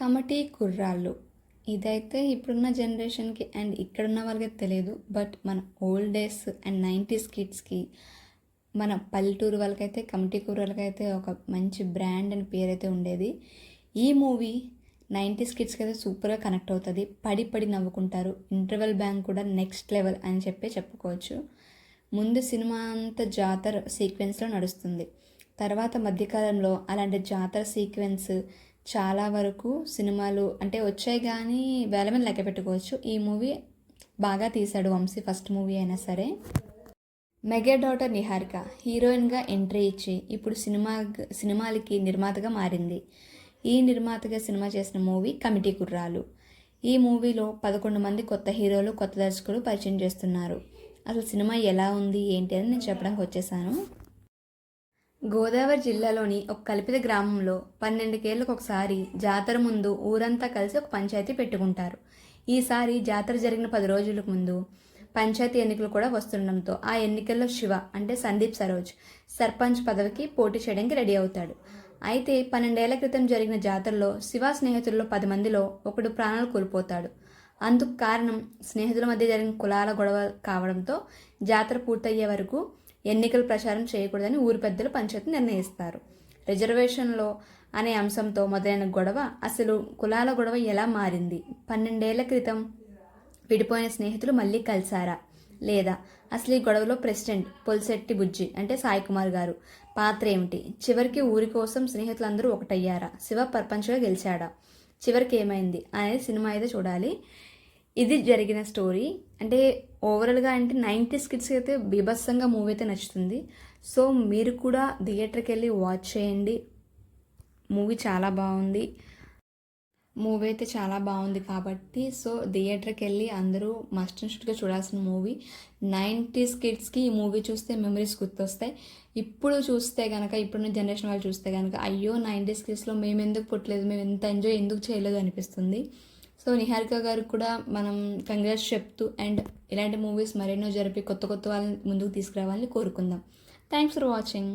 కమటీ కుర్రాళ్ళు ఇదైతే ఇప్పుడున్న జనరేషన్కి అండ్ ఇక్కడున్న వాళ్ళకి తెలియదు. బట్ మన ఓల్డ్ డేస్ అండ్ 90s కిడ్స్కి, మన పల్లెటూరు వాళ్ళకైతే కమటీ కుర్రాళ్ళకైతే ఒక మంచి బ్రాండ్ అని పేరైతే ఉండేది. ఈ మూవీ 90s కిడ్స్కి అయితే సూపర్గా కనెక్ట్ అవుతుంది. పడి పడి నవ్వుకుంటారు. ఇంటర్వెల్ బ్యాంక్ కూడా నెక్స్ట్ లెవెల్ అని చెప్పుకోవచ్చు. ముందు సినిమా అంతా జాతర సీక్వెన్స్లో నడుస్తుంది. తర్వాత మధ్యకాలంలో అలాంటి జాతర సీక్వెన్స్ చాలా వరకు సినిమాలు అంటే వచ్చాయి, కానీ వేల మీద లెక్క పెట్టుకోవచ్చు. ఈ మూవీ బాగా తీశాడు వంశీ, ఫస్ట్ మూవీ అయినా సరే. మెగా డాటర్ నిహారిక హీరోయిన్గా ఎంట్రీ ఇచ్చి ఇప్పుడు సినిమాలకి నిర్మాతగా మారింది. ఈ నిర్మాతగా సినిమా చేసిన మూవీ కమిటీ కుర్రాలు. ఈ మూవీలో 11 మంది కొత్త హీరోలు, కొత్త దర్శకులు పరిచయం చేస్తున్నారు. అసలు సినిమా ఎలా ఉంది ఏంటి అని నేను చెప్పడానికి వచ్చేసాను. గోదావరి జిల్లాలోని ఒక కల్పిత గ్రామంలో 12 ఏళ్ళకు ఒకసారి జాతర ముందు ఊరంతా కలిసి ఒక పంచాయతీ పెట్టుకుంటారు. ఈసారి జాతర జరిగిన 10 రోజులకు ముందు పంచాయతీ ఎన్నికలు కూడా వస్తుండడంతో ఆ ఎన్నికల్లో శివ అంటే సందీప్ సరోజ్ సర్పంచ్ పదవికి పోటీ చేయడానికి రెడీ అవుతాడు. అయితే 12 ఏళ్ల క్రితం జరిగిన జాతరలో శివ స్నేహితుల్లో 10 మందిలో ఒకడు ప్రాణాలు కోల్పోతాడు. అందుకు కారణం స్నేహితుల మధ్య జరిగిన కులాల గొడవ కావడంతో జాతర పూర్తయ్యే వరకు ఎన్నికల ప్రచారం చేయకూడదని ఊరి పెద్దలు పంచాయతీ నిర్ణయిస్తారు. రిజర్వేషన్లో అనే అంశంతో మొదలైన గొడవ అసలు కులాల గొడవ ఎలా మారింది, 12 ఏళ్ల క్రితం విడిపోయిన స్నేహితులు మళ్ళీ కలిసారా లేదా, అసలు ఈ గొడవలో ప్రెసిడెంట్ పొలిశెట్టి బుజ్జి అంటే సాయి కుమార్ గారు పాత్ర ఏమిటి, చివరికి ఊరి కోసం స్నేహితులందరూ ఒకటయ్యారా, శివ పర్పంచ్గా గెలిచాడా, చివరికి ఏమైంది అనేది సినిమా అయితే చూడాలి. ఇది జరిగిన స్టోరీ. అంటే ఓవరాల్గా అంటే 90s కిడ్స్కి అయితే బీభత్సంగా మూవీ అయితే నచ్చుతుంది. సో మీరు కూడా థియేటర్కి వెళ్ళి వాచ్ చేయండి. మూవీ చాలా బాగుంది కాబట్టి సో థియేటర్కి వెళ్ళి అందరూ మస్ట్ అండ్ షుడ్గా చూడాల్సిన మూవీ. 90s కిడ్స్కి ఈ మూవీ చూస్తే మెమరీస్ గుర్తొస్తాయి. ఇప్పుడు చూస్తే కనుక, ఇప్పుడున్న జనరేషన్ వాళ్ళు చూస్తే కనుక అయ్యో 90s కిడ్స్లో మేము ఎందుకు పుట్టలేదు, మేము ఎంత ఎంజాయ్ ఎందుకు చేయలేదు అనిపిస్తుంది. సో నిహారిక గారికి కూడా మనం కంగ్రాట్స్ చెప్తూ అండ్ ఇలాంటి మూవీస్ మరెన్నో జరిపి కొత్త వాళ్ళని ముందుకు తీసుకురావాలని కోరుకుందాం. Thanks for watching.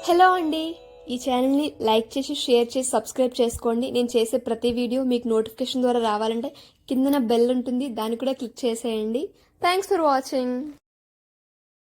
హలో అండి, ఈ ఛానల్ని లైక్ చేసి షేర్ చేసి సబ్స్క్రైబ్ చేసుకోండి. నేను చేసే ప్రతి వీడియో మీకు నోటిఫికేషన్ ద్వారా రావాలంటే కిందన బెల్ ఉంటుంది, దాన్ని కూడా క్లిక్ చేసేయండి. Thanks for watching.